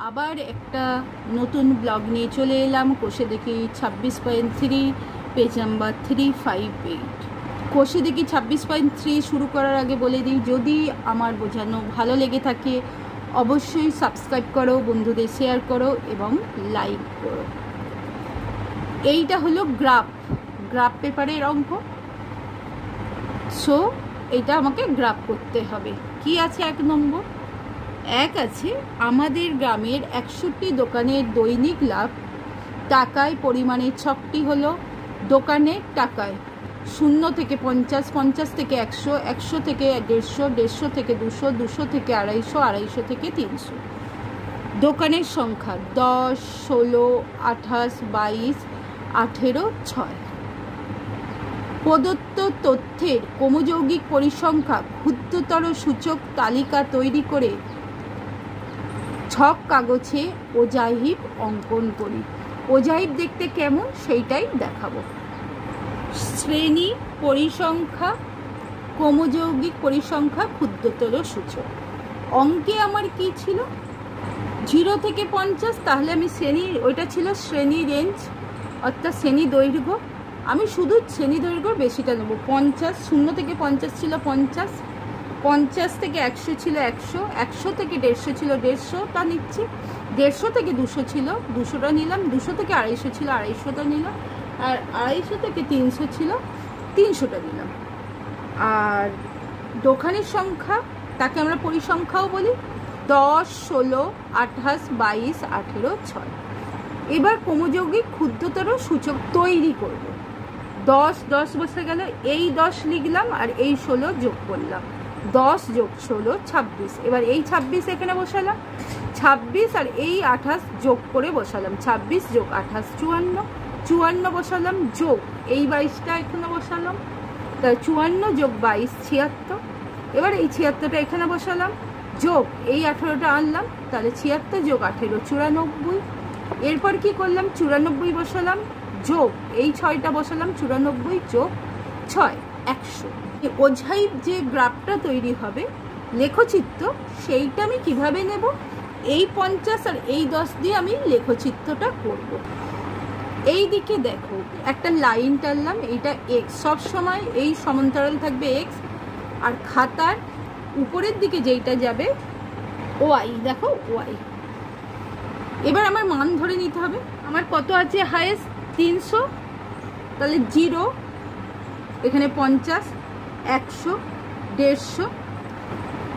আবার একটা নতুন ব্লগ নিয়ে চলে এলাম। কোষে দেখি 26.3 পেজ নাম্বার 358। কোষে দেখি 26.3 শুরু করার আগে বলে দিই, যদি আমার বোঝানো ভালো লেগে থাকে অবশ্যই সাবস্ক্রাইব করো, বন্ধুদের শেয়ার করো এবং লাইক করো। এইটা হলো গ্রাফ পেপারের অঙ্ক। সো এটা আমাকে গ্রাফ করতে হবে। কি আছে 1 নম্বর? আছে আমাদের গ্রামের 61টি দোকানের দৈনিক লাভ টাকায় পরিমাণের ছকটি হলো দোকানের টাকায় 0 থেকে 50, 50 থেকে 100, 100 থেকে 150, 150 থেকে 200, 200 থেকে 250, 250 থেকে 300। দোকানের সংখ্যা 10, 16, 28, 22, 18, 6। প্রদত্ত তথ্যের ক্রমযৌগিক পরিসংখ্যা ক্ষুদ্রতর সূচক তালিকা তৈরি করে ছক কাগজে ওজাহিব অঙ্কন করি। ওজাহিব দেখতে কেমন সেইটাই দেখাবো। শ্রেণী পরিসংখ্যা, ক্রমযৌগিক পরিসংখ্যা, ক্ষুদ্রতর সূচক। অঙ্কে আমার কি ছিল? 0 থেকে 50, তাহলে আমি ওইটা ছিল শ্রেণী রেঞ্জ অর্থাৎ শ্রেণী দৈর্ঘ্য। আমি শুধু শ্রেণী দৈর্ঘ্য বেশিটা নেব। 50, 0 থেকে 50 ছিল 50, 50 থেকে 100 ছিল 100, 100 থেকে 150 ছিল 150টা নিচ্ছি, 150 থেকে 200 ছিল 200টা নিলাম, 200 থেকে 250 ছিল 250টা নিলাম, আর 250 থেকে 300 ছিল 300টা নিলাম। আর দোকানের সংখ্যা, তাকে আমরা পরিসংখ্যাও বলি, 10, 16, 28, 22, 18, 6। এবার ক্রমযৌগিক ক্ষুদ্রতর সূচক তৈরি করব। 10 বসে গেল, এই 10 লিখলাম আর এই 16 যোগ করলাম, 10 যোগ 16 26। এবার এই 26 এখানে বসালাম, 26 আর এই 28 যোগ করে বসালাম, 26 যোগ 28 54, 54 বসালাম, যোগ এই 22টা এখানে বসালাম, তাহলে 54 যোগ 22 76। এবার এই 76টা এখানে বসালাম, যোগ এই 18টা আনলাম, তাহলে 76 যোগ 18 94। এরপর কি করলাম? 94 বসালাম, যোগ এই 6টা বসালাম, 94 যোগ 6 100। ওজাহিব যে গ্রাফটা তৈরি হবে লেখচিত্র, সেইটা আমি কিভাবে নেব? এই 50 আর এই 10 দিয়ে আমি লেখচিত্রটা করব। এই দিকে দেখো একটা লাইন টানলাম, এইটা x, সব সময় এই সমান্তরাল থাকবে x, আর খাতার উপরের দিকে যেইটা যাবে y, দেখো y। এবার আমার মান ধরে নিতে হবে। আমার কত আছে হাইয়েস্ট? 300, তাহলে 0, এখানে 50, 100, 150,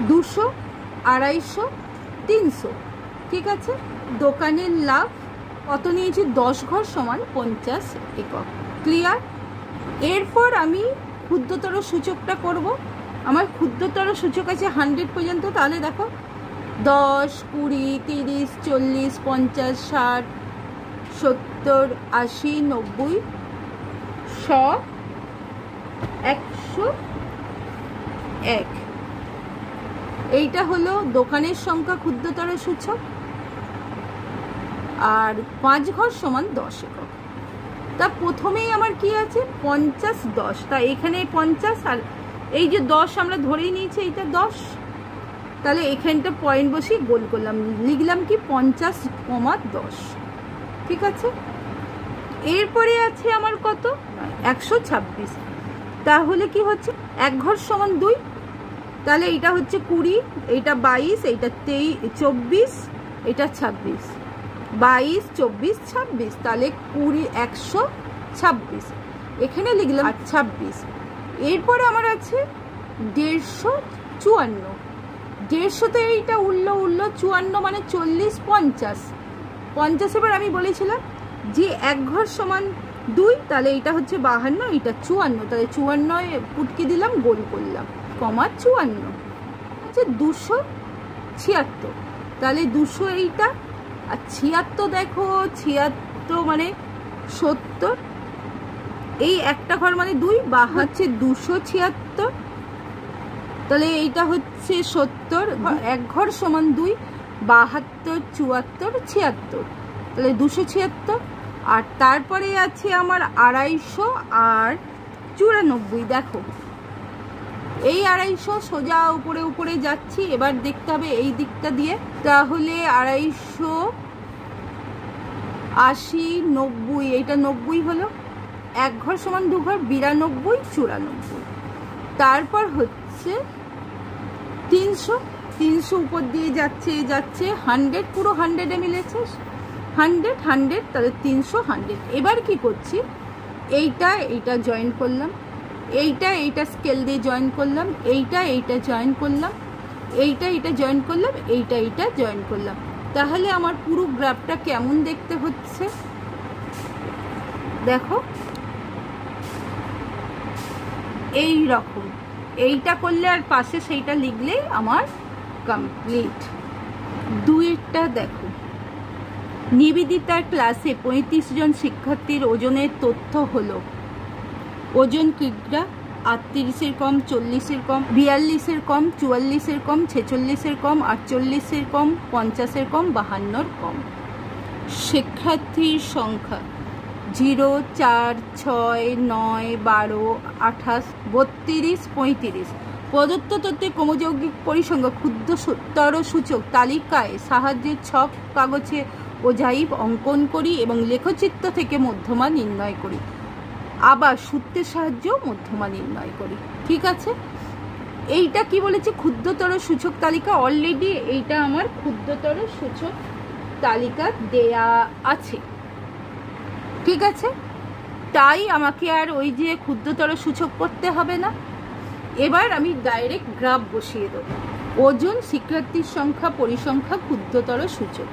200, 250, 300। ঠিক আছে। দোকানের লাভ কত নিয়েছি? 10 ঘর সমান 50 একক। ক্লিয়ার? এরপর আমি ক্ষুদ্রতর সূচকটা করব। আমার ক্ষুদ্রতর সূচক আছে 100 পর্যন্ত। তাহলে দেখো 10, 20, 30, 40, 50, 60, 70, 80, 90, 100, 101। এইটা হলো দোকানের সংখ্যা, ক্ষুদ্রতর সূচক। আর 5 ঘর সমান 10 একক। তা প্রথমেই আমার কি আছে? 50, 10। তা এখানে 50 আর এই যে 10 আমরা ধরেই নিয়েছি, এইটা 10, তাহলে এখানটা পয়েন্ট বসিয়ে গোল করলাম, লিখলাম কি 50, 10। ঠিক আছে। এরপরে আছে আমার কত? 126। তাহলে কি হচ্ছে? 1 ঘর সমান 2, তাহলে এটা হচ্ছে 20, এইটা 22, এইটা 24, এটা 26, 22, 24, 26, তাহলে 20, 126 এখানে লিখলাম 26। এরপরে আমার আছে 154, 150তে এইটা উঠলো 54 মানে 40, 50, 50। এবার আমি বলেছিলাম যে 1 ঘর সমান 2, তাহলে এইটা হচ্ছে 52, এইটা 54, তাহলে 54 পুটকি দিলাম, গোল করলাম, কমা 54 হচ্ছে 276। তাহলে 200 এইটা, আর 76 দেখো, 76 মানে 70, এই একটা ঘর মানে 2, বা হচ্ছে 276, তাহলে এইটা হচ্ছে 70, 1 ঘর সমান 2, 72, 74, 76, তাহলে 276। আর তারপরে আছে আমার 250 আর 94। দেখো এই 250 সোজা উপরে উপরে যাচ্ছি। এবার দেখতে হবে এই দিকটা দিয়ে, তাহলে 280 90, এইটা 90 হলো, 1 ঘর সমান 2 ঘর, 92 94। তারপর হচ্ছে 300 উপর দিয়ে যাচ্ছে 100, পুরো 100-এ মিলেছে, 100, তাহলে 300 100। এবার কি করছি, এইটা জয়েন করলাম, এইটা স্কেল দিয়ে জয়েন করলাম, এইটা জয়েন করলাম, এইটা জয়েন করলাম, এইটা জয়েন করলাম। তাহলে আমার পুরো গ্রাফটা কেমন দেখতে হচ্ছে দেখো, এই রকম। এইটা করলে আর পাশে সেইটা লিখলেই আমার কমপ্লিট। 2টা দেখো, নিবেদিতার ক্লাসে 35 জন শিক্ষার্থীর ওজনের তথ্য হলো: ওজন কিগ্রা 38-এর কম, 40-এর কম, 42-এর কম, 44-এর কম, 46-এর কম, 48-এর কম, 50-এর কম, 52-এর কম। শিক্ষার্থীর সংখ্যা 0, 4, 6, 9, 12, 28, 32, 35। প্রদত্ত তথ্যের ক্রমযৌগিক পরিসংখ্যা ক্ষুদ্রতর সূচক তালিকায় সাহায্যে ছক কাগজে ওজাইভ অঙ্কন করি এবং লেখচিত্র থেকে মধ্যমা নির্ণয় করি। আবার সূত্রের সাহায্যেও মধ্যমা নির্ণয় করি। ঠিক আছে, এইটা কি বলেছে, ক্ষুদ্রতর সূচক তালিকা। অলরেডি এইটা আমার ক্ষুদ্রতর সূচক তালিকা দেয়া আছে। ঠিক আছে, তাই আমাকে আর ওই যে ক্ষুদ্রতর সূচক করতে হবে না। এবার আমি ডাইরেক্ট গ্রাফ বসিয়ে দেব। ওজন, শিক্ষার্থীর সংখ্যা, পরিসংখ্যা, ক্ষুদ্রতর সূচক।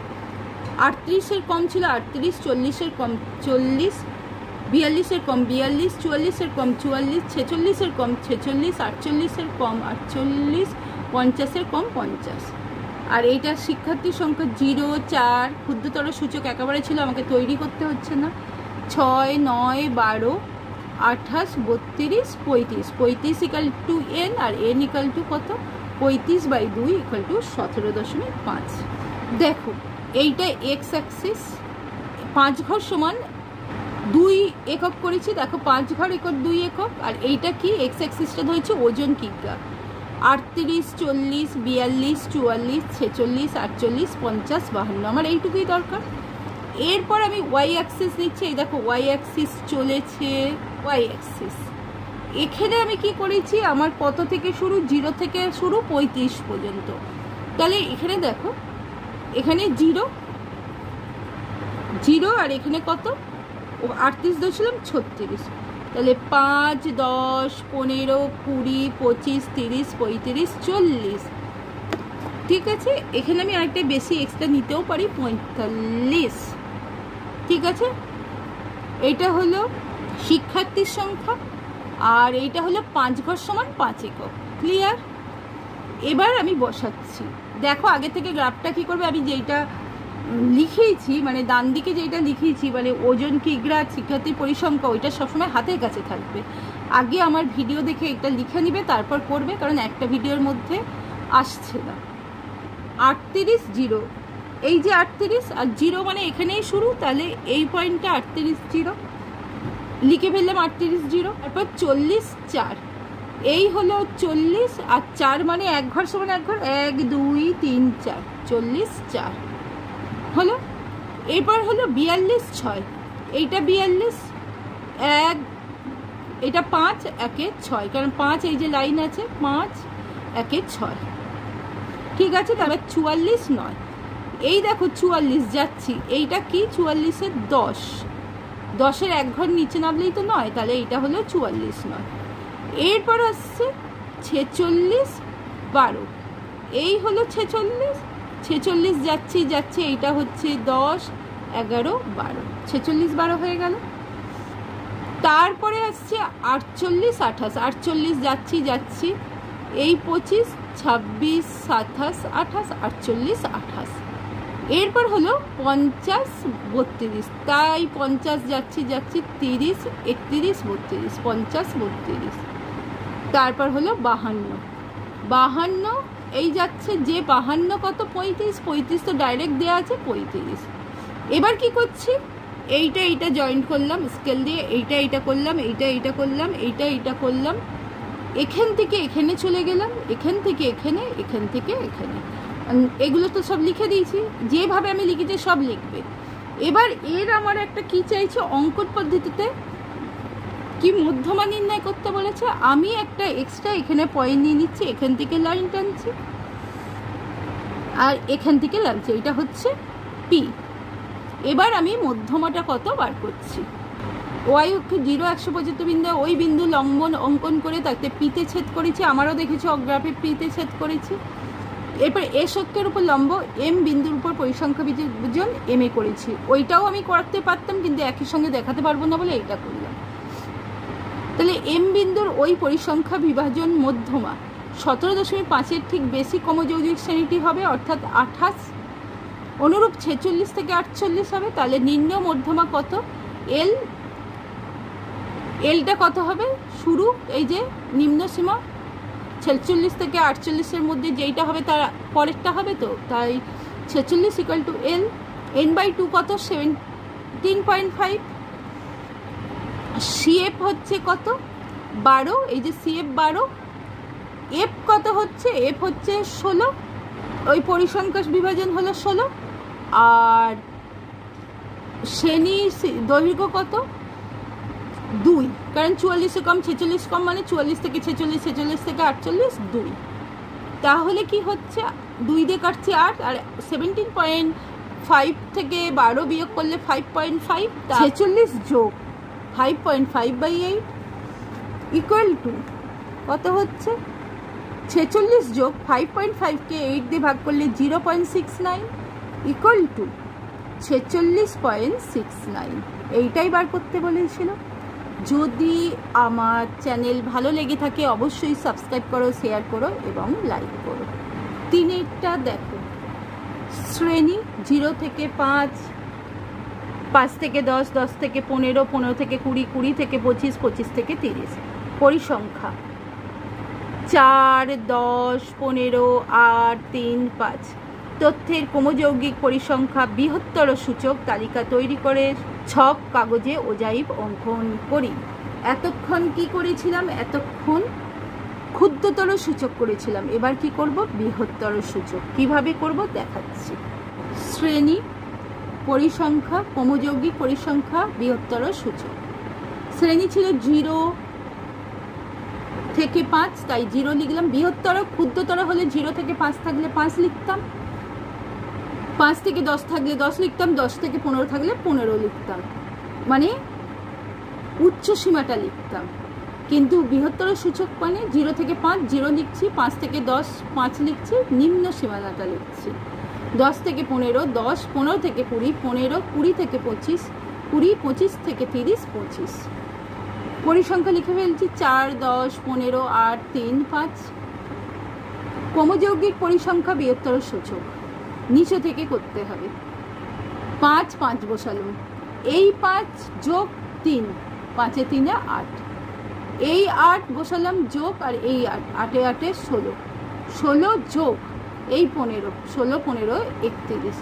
38-এর কম ছিল 38, 40-এর কম 40, 42-এর কম 42, 44-এর কম 44, 46-এর কম 46, 48-এর কম 48, 50-এর কম 50। আর এইটা শিক্ষার্থীর সংখ্যা 0, 4, ক্ষুদ্রতর সূচক একেবারে ছিল, আমাকে তৈরি করতে হচ্ছে না। 6, 9, 12, 28, 32, 35। 35 ইকাল টু n, আর n ইকাল টু কত, 35/2 ইকাল টু 17.5। দেখো, এইটা x অ্যাক্সিস, 5 ঘর সমান 2 একক করেছি। দেখো 5 ঘর একক 2 একক। আর এইটা কি, x অ্যাক্সিসটা ধরেছি ওজন কিগ্রা। 38, 40, 42, 44, 46, 48, 50, 52। আমার এইটুকুই দরকার। এরপর আমি ওয়াই অ্যাক্সিস নিচ্ছি। এই দেখো ওয়াই অ্যাক্সিস চলেছে, ওয়াই অ্যাক্সিস। এখানে আমি কি করেছি, আমার কত থেকে শুরু, 0 থেকে শুরু 35 পর্যন্ত। তাহলে এখানে দেখো, এখানে 0, আর এখানে কত, 38 ধরেছিলাম, 36। তাহলে 5, 10, 15, 20, 25, 30, 35, 40। ঠিক আছে, এখানে আমি আরেকটা বেশি এক্সট্রা নিতেও পারি, 45। ঠিক আছে, এইটা হলো শিক্ষার্থীর সংখ্যা, আর এইটা হলো 5 ঘর সমান 5 একক। ক্লিয়ার? এবার আমি বসাচ্ছি। দেখো আগে থেকে গ্রাফটা কি করবে, আমি যেইটা লিখেছি মানে ডান দিকে যেটা লিখেছি মানে ওজন কিগ্রা শিক্ষার্থীর পরিসংখ্যা, ওইটা সবসময় হাতের কাছে থাকবে। আগে আমার ভিডিও দেখে এটা লিখে নিবে, তারপর করবে, কারণ একটা ভিডিওর মধ্যে আসছে না। 38, 0, এই যে 38 আর 0 মানে এখানেই শুরু, তাহলে এই পয়েন্টটা 38, 0 লিখে ফেললাম, 38, 0। তারপর 40, 4, এই হলো 40, আর 4 মানে 1 ঘর সমান 1 ঘর, 1, 2, 3, 4, 40, 4 হলো। এরপর হলো 42, 6, এইটা 42, 1, এটা 5, 1, 6, কারণ 5 এই যে লাইন আছে, 5, 1, 6। ঠিক আছে, তারপর 44, 9, এই দেখো 44 যাচ্ছি, এইটা কি 44-এর 10, 10-এর 1 ঘর নিচে নামলেই তো 9, তাহলে এইটা হলো 44, 9। এরপর আসছে 46, 12, এই হলো 46 যাচ্ছি, এইটা হচ্ছে 10, 11, 12, 46, 12 হয়ে গেল। তারপরে আসছে 48, 28, 48 যাচ্ছি, এই 25, 26, 27, 28, 48, 28। এরপর হলো 50, 32, তাই 50 যাচ্ছি, 30, 31, 32, 50, 32। তারপর হলো 52, এই যাচ্ছে যে 52 কত, 35 তো ডাইরেক্ট দেওয়া আছে, 35। এবার কি করছি, এইটা জয়েন্ট করলাম স্কেল দিয়ে, এইটা করলাম, এইটা করলাম, এইটা করলাম, এখান থেকে এখানে চলে গেলাম, এখান থেকে এখানে, এখান থেকে এখানে, এগুলো তো সব লিখে দিয়েছি, যেভাবে আমি লিখেছি সব লিখবে। এবার এর আমার একটা কি চাইছে, অঙ্কন পদ্ধতিতে কি মধ্যমা নির্ণয় করতে বলেছে। আমি একটা এক্সট্রা এখানে পয়েন্ট নিয়ে নিচ্ছি, এখান থেকে লাইন টানছি আর এখান থেকে লাগছে, এটা হচ্ছে পি। এবার আমি মধ্যমাটা কত বার করছি। ওয়াই অক্ষে 0 100 পর্যন্ত বিন্দু, ওই বিন্দু লম্বন অঙ্কন করে তাতে পিতে ছেদ করেছি, আমারও দেখেছি অগ্রাফে পিতে ছেদ করেছি। এরপর এস অক্ষের উপর লম্ব এম বিন্দুর উপর পরিসংখ্যা বিভাজন এম এ করেছি। ওইটাও আমি করতে পারতাম কিন্তু একই সঙ্গে দেখাতে পারবো না বলে এইটা করলাম। তাহলে এম বিন্দুর ওই পরিসংখ্যা বিভাজন মধ্যমা 17.5-এর ঠিক বেশি কমযৌগিক শ্রেণীটি হবে, অর্থাৎ 28। অনুরূপ 46 থেকে 48 হবে। তাহলে নির্ণয় মধ্যমা কত, এল, এলটা কত হবে, শুরু এই যে নিম্ন সীমা 46 থেকে 48-এর মধ্যে যেইটা হবে তার পরেরটা হবে, তো তাই 46 ইকুয়াল টু এল। n/2 কত, 17.5। সিএফ হচ্ছে কত, 12, এই যে সিএফ 12। এফ কত হচ্ছে, এফ হচ্ছে 16, ওই পরিসংখ্যা বিভাজন হলো 16। আর শ্রেণীর দৈর্ঘ্য কত, 2, কারণ 44 কম 46 কম মানে 44 থেকে 46, 46 থেকে 48, 2। তাহলে কি হচ্ছে, 2 দিয়ে কাটছে 8, আর 17.5 থেকে 12 বিয়োগ করলে 5.5, 46 যোগ 5.5/8 ইকুয়াল টু কত হচ্ছে, 46 যোগ 5.5কে 8 দিয়ে ভাগ করলে 0.69 ইকুয়াল টু 46.69। এইটাই বার করতে বলেছিল। যদি আমার চ্যানেল ভালো লেগে থাকে অবশ্যই সাবস্ক্রাইব করো, শেয়ার করো এবং লাইক করো। 3টা দেখো, শ্রেণী 0 থেকে 5, 5 থেকে 10, 10 থেকে 15, 15 থেকে 20, 20 থেকে 25, 25 থেকে 30। পরিসংখ্যা 4, 10, 15, 8, 3, 5। তথ্যের ক্রমযৌগিক পরিসংখ্যা বৃহত্তর সূচক তালিকা তৈরি করে ছক কাগজে ওজাইব অঙ্কন করি। এতক্ষণ কি করেছিলাম, এতক্ষণ ক্ষুদ্রতর সূচক করেছিলাম, এবার কি করব, বৃহত্তর সূচক। কিভাবে করব দেখাচ্ছি। শ্রেণী পরিসংখ্যা, ক্রমযৌগিক পরিসংখ্যা বৃহত্তর সূচক। শ্রেণী ছিল 0 থেকে 5, তাই 0 লিখলাম। বৃহত্তর, ক্ষুদ্রতর হলে 0 থেকে 5 থাকলে 5 লিখতাম, 5 থেকে 10 থাকলে 10 লিখতাম, 10 থেকে 15 থাকলে 15 লিখতাম, মানে উচ্চ সীমাটা লিখতাম। কিন্তু বৃহত্তর সূচক মানে 0 থেকে 5 0 লিখছি, 5 থেকে 10 5 লিখছি, নিম্ন সীমানাটা লিখছি। 10 থেকে 15 10, 15 থেকে 20 15, 20 থেকে 25 20, 25 থেকে 30 25। পরিসংখ্যা লিখে ফেলছি, 4, 10, 15, 8, 3, 5। ক্রমযৌগিক পরিসংখ্যা বৃহত্তর সূচক নিচে থেকে করতে হবে। 5 5 বসালাম, এই 5 যোগ 3, 5 এ 3 8, এই 8 বসালাম যোগ, আর এই 8, 8 এ 8 16, 16 যোগ এই 15, 16 15 31,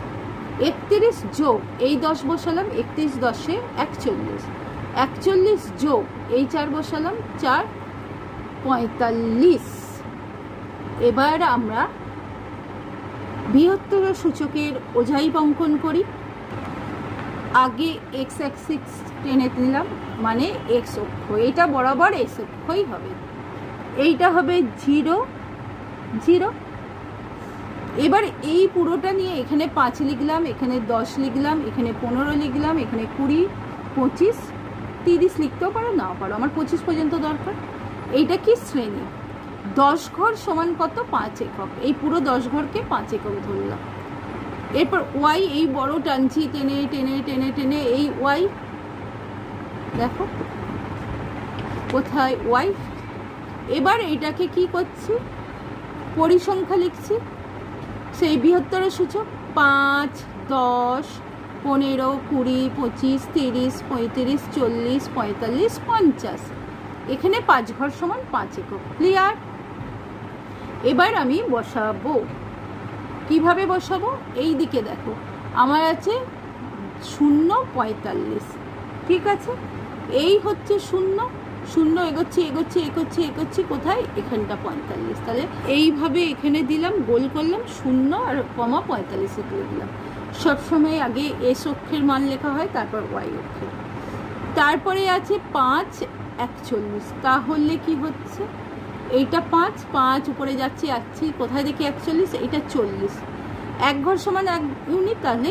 31 যোগ এই 10 বসালাম, 31 10 এ 41, 41 যোগ এই 4 বসালাম, 4 45। এবার আমরা বৃহত্তর সূচকের ওজাইব অঙ্কন করি। আগে এক্স অ্যাক্সিস টেনে নিলাম, মানে এক্স অক্ষ, এটা বরাবর এক্স অক্ষই হবে, এইটা হবে 0 0। এবার এই পুরোটা নিয়ে এখানে 5 লিখলাম, এখানে 10 লিখলাম, এখানে 15 লিখলাম, এখানে 20 25 30 লিখতেও পারো নাও পারো, আমার 25 পর্যন্ত দরকার। এইটা কি শ্রেণী, 10 ঘর সমান কত, 5 একক। এই পুরো 10 ঘরকে 5 একক ধরলাম। এরপর ওয়াই, এই বড় টানছি, টেনে টেনে টেনে টেনে এই ওয়াই, দেখো কোথায় ওয়াই। এবার এইটাকে কি করছি, পরিসংখ্যা লিখছি, সেই বৃহত্তর সূচক 5 10 15 20 25 30 35 40 45 50। এখানে 5 ঘর সমান 5 একক। ক্লিয়ার? এবার আমি বসাবো। কিভাবে বসাবো, এই দিকে দেখো আমার আছে 0 45, ঠিক আছে, এই হচ্ছে 0 শূন্য এগোচ্ছি এগোচ্ছি এগোচ্ছি এগোচ্ছি, কোথায়? এখানটা 45। তাহলে এইভাবে এখানে দিলাম, গোল করলাম, শূন্য আর কমা 45-এ তুলে দিলাম। সবসময় আগে এস অক্ষের মান লেখা হয়, তারপর ওয়াই অক্ষের। তারপরে আছে 5 41। তাহলে কি হচ্ছে? এইটা 5 5 উপরে যাচ্ছি যাচ্ছি, কোথায় দেখি 41, এইটা 40। 1 ঘর সমান 1 ইউনিট, তাহলে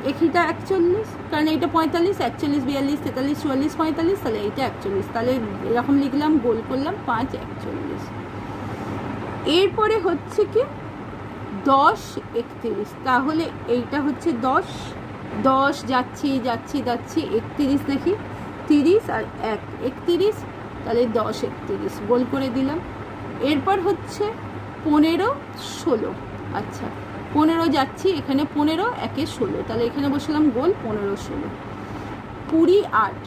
এইটা 41, কারণ এইটা 45, 41 42 43 44 45, তাহলে এইটা 41। তাহলে এরকম লিখলাম, গোল করলাম, 5 41। এরপরে হচ্ছে কি 10 31। তাহলে এইটা হচ্ছে 10 10 যাচ্ছি যাচ্ছি যাচ্ছি, 31 দেখি, 30 আর 1 31, তাহলে 10 31 গোল করে দিলাম। এরপর হচ্ছে 15 16। আচ্ছা, 15 যাচ্ছি, এখানে 15 1 16, তাহলে এখানে বসালাম গোল, 15 16। 20 8,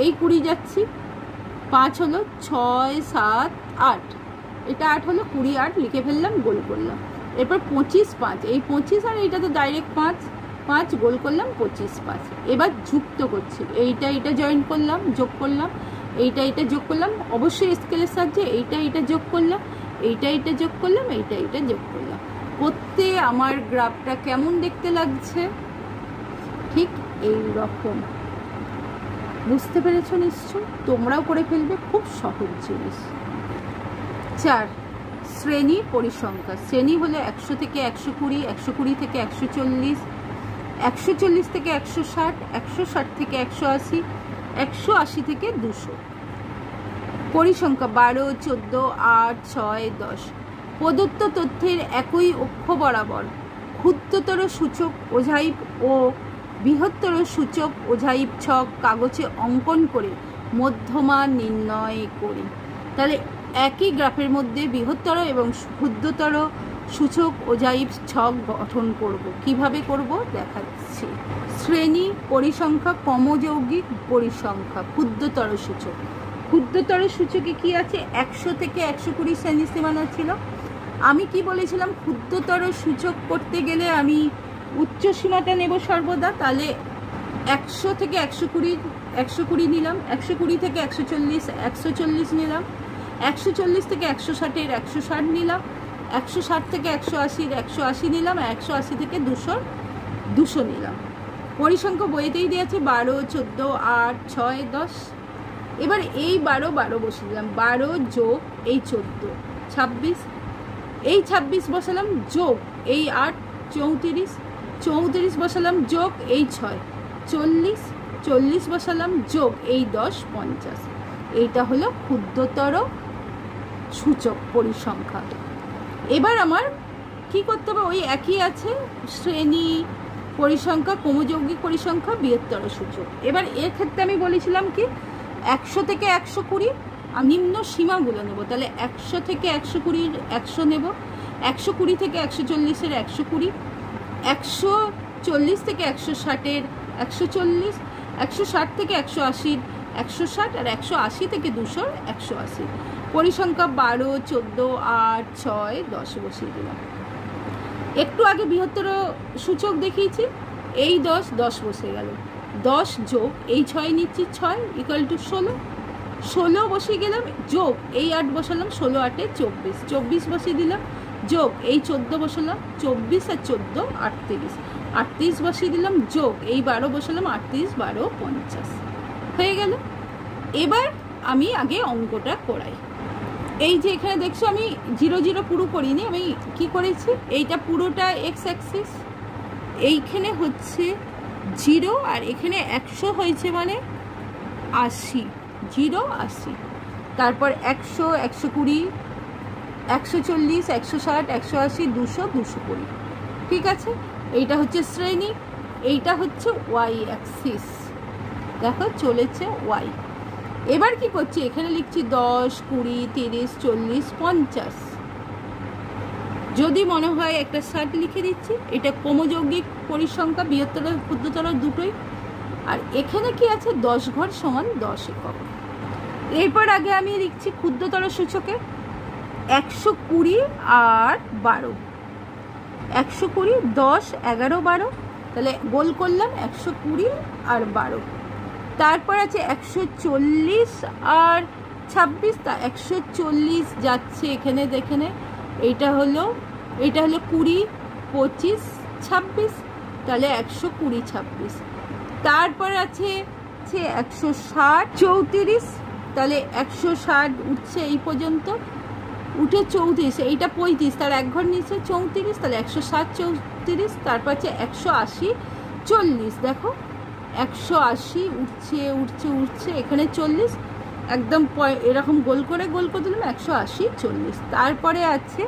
এই 20 যাচ্ছি, 5 হলো, 6 7 8, এটা 8 হলো, 20 8 লিখে ফেললাম, গোল করলাম। এরপর 25 5, এই 25 আর এইটা তো ডাইরেক্ট 5 5 গোল করলাম, 25 5। এবার যুক্ত করছি, এইটা এটা জয়েন করলাম, যোগ করলাম, এইটা এটা যোগ করলাম, অবশ্যই স্কেলের সাহায্যে, এইটা এটা যোগ করলাম, এইটা এটা যোগ করলাম, এইটা এটা যোগ করলাম। করতে আমার গ্রাফটা কেমন দেখতে লাগছে? ঠিক এই রকম। বুঝতে পেরেছো নিশ্চয়? তোমরাও করে ফেলবে, খুব সহজ জিনিস। 4 শ্রেণী পরিসংখ্যা। শ্রেণী হলো 100 থেকে 120, 120 থেকে 140, 140 থেকে 160, 160 থেকে 180, 180 থেকে 200। পরিসংখ্যা 12 14 8 6 10। প্রদত্ত তথ্যের একই অক্ষ বরাবর ক্ষুদ্রতর সূচক ওঝাইপ ও বৃহত্তর সূচক ওঝাইপ ছক কাগজে অঙ্কন করে মধ্যমা নির্ণয় করি। তাহলে একই গ্রাফের মধ্যে বৃহত্তর এবং ক্ষুদ্রতর সূচক ওঝাইপ ছক গঠন করব। কিভাবে করব দেখাচ্ছি। শ্রেণী পরিসংখ্যা, সমযৌগিক পরিসংখ্যা, ক্ষুদ্রতর সূচক। ক্ষুদ্রতর সূচকে কি আছে? 100 থেকে 120 শ্রেণী সীমানা ছিল। আমি কি বলেছিলাম? ক্ষুদ্রতর সূচক করতে গেলে আমি উচ্চ সীমাটা নেব সর্বদা। তাহলে 100 থেকে 120 নিলাম, 120 থেকে 140 140 নিলাম, 140 থেকে 160 160 নিলাম, 160 থেকে 180 180 নিলাম, 180 থেকে 200 নিলাম। পরিসংখ্যা বইতেই দিয়েছে 12 14 8 6 10। এবার এই 12 বসে দিলাম, 12 যোগ এই 14 26, এই 26 বসালাম, যোগ এই 8 34, 34 বসালাম, যোগ এই 6 40, 40 বসালাম, যোগ এই 10 50। এইটা হলো ক্ষুদ্রতর সূচক পরিসংখ্যা। এবার আমার কি করতে হবে? ওই একই আছে, শ্রেণী পরিসংখ্যা, সমযৌগিক পরিসংখ্যা, বৃহত্তর সূচক। এবার এর ক্ষেত্রে আমি বলেছিলাম কি 100 থেকে 120 নিম্ন সীমাগুলো নেব। তাহলে 100 থেকে 120 100 নেব, 120 থেকে 140 120, 140 থেকে 160 140, 160 থেকে 180 160 আর 180 থেকে 200 180। পরিসংখ্যা 12 14 8 6 10 বসিয়ে দিলাম। একটু আগে বৃহত্তর সূচক দেখিয়েছি, এই 10 10 বসে গেল, 10 যোগ এই 6 নিচ্ছি 6 ইকুয়াল টু 16, 16 বসিয়ে গেলাম, যোগ এই 8 বসালাম, 16 8 24, 24 বসিয়ে দিলাম, যোগ এই 14 বসালাম, 24 আর 14 38, 38 বসিয়ে দিলাম, যোগ এই 12 বসালাম, 38 12 50 হয়ে গেল। এবার আমি আগে অঙ্কটা করাই। এই যে এখানে দেখছো আমি 0 0 পুরো করিনি, আমি কি করেছি, এইটা পুরোটা এক্স অ্যাক্সিস, এইখানে হচ্ছে 0 আর এখানে 100 হয়েছে মানে 80, 0 80, তারপর 100 120 140 160 180 200 220। ঠিক আছে, এইটা হচ্ছে শ্রেণী, এইটা হচ্ছে ওয়াই অ্যাক্সিস, দেখো চলেছে ওয়াই। এবার কি করছি, এখানে লিখছি 10 20 30 40 50, যদি মনে হয় একটা 60 লিখে দিচ্ছি। এটা সমযৌগিক পরিসংখ্যা, বৃহত্তর ক্ষুদ্রতর দুটোই। আর এখানে কি আছে, 10 ঘর সমান 10 একক। এরপর আগে আমি লিখছি ক্ষুদ্রতর সূচকে 120 আর 12, 120 10 11 12, তাহলে গোল করলাম 120 আর 12, তারপর আছে 140 আর 26, তা 140 যাচ্ছে এখানে, দেখে নে, এটা হলো 20, 25, 26, তাহলে 120, 26। তারপর আছে 160, 34, তাহলে 160 উঠছে এই পর্যন্ত, উঠে 34, এইটা 35, তার এক ঘর নিচে 34, তাহলে 160, 34। তারপর আছে 180, 40, দেখো 180 উঠছে উঠছে উঠছে, এখানে 40, একদম এরকম গোল করে দিলাম, 180, 40। তারপরে আছে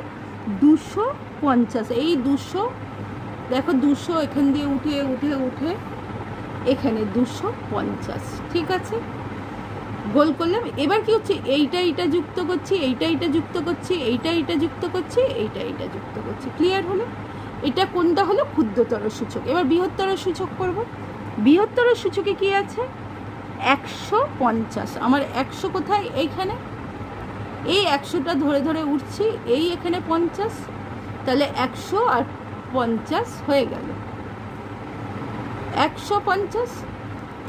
250, এই 200, দেখো 200 এখান দিয়ে উঠে উঠে উঠে এখানে 250, ঠিক আছে, গোল করলাম। এবার কি হচ্ছে, এইটা যুক্ত করছি, এইটা যুক্ত করছি, এইটা যুক্ত করছি, এইটা যুক্ত করছি, ক্লিয়ার হলো? এটা কোনটা হলো ক্ষুদ্রতর সূচক। এবার বৃহত্তর সূচক করব। বৃহত্তর সূচকে কি আছে, 150। আমার 100 কোথায়, এইখানে, এই 100টা ধরে ধরে উঠছি, এই এখানে 50, তাহলে 100 আর 50 হয়ে গেল 150।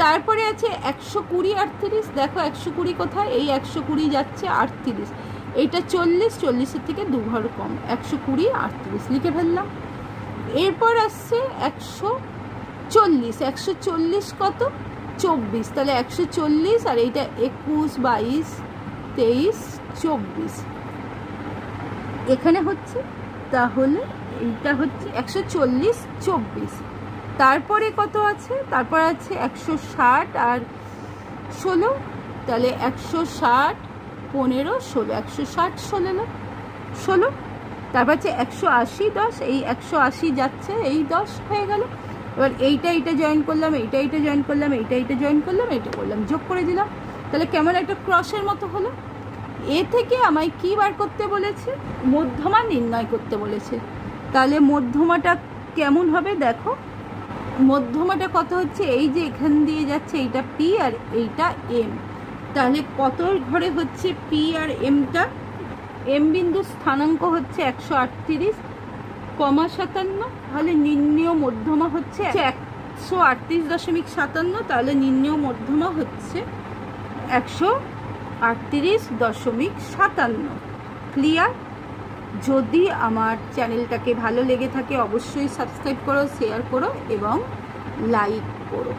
তারপরে আছে 120, 38, দেখো 120 কোথায়, এই 120 যাচ্ছে 38, এইটা 40, 40-এর থেকে 2 ঘর কম, 120, 38 লিখে ফেললাম। এরপর আসছে 140, 140 কত, 24, তাহলে 140, আর এইটা 21, 22, 23, 24 এখানে হচ্ছে, তাহলে এইটা হচ্ছে 140, 24। তারপরে কত আছে, তারপর আছে 160 আর 16, তাহলে 160, 15, 16, 160, 16। তারপর আছে 180, 10, এই 180 যাচ্ছে, এই 10 হয়ে গেল। এবার এইটা জয়েন করলাম, এইটা জয়েন করলাম, এইটা জয়েন করলাম, এইটা করলাম, যোগ করে দিলাম, তাহলে কেমন একটা ক্রসের মতো হলো। এ থেকে আমায় কি বার করতে বলেছে, মধ্যমা নির্ণয় করতে বলেছে। তাহলে মধ্যমাটা কেমন হবে দেখো, মধ্যমাটা কত হচ্ছে, এই যে এখান দিয়ে যাচ্ছে, এইটা পি আর এইটা এম, তাহলে কত ঘরে হচ্ছে পি আর এমটা, এম বিন্দু স্থানাঙ্ক হচ্ছে 138, 57, তাহলে নির্ণেয় মধ্যমা হচ্ছে 138.57, তাহলে নির্ণেয় মধ্যমা হচ্ছে 138.57। ক্লিয়ার? যদি আমার চ্যানেলটাকে ভালো লেগে থাকে অবশ্যই সাবস্ক্রাইব করো, শেয়ার করো এবং লাইক করো।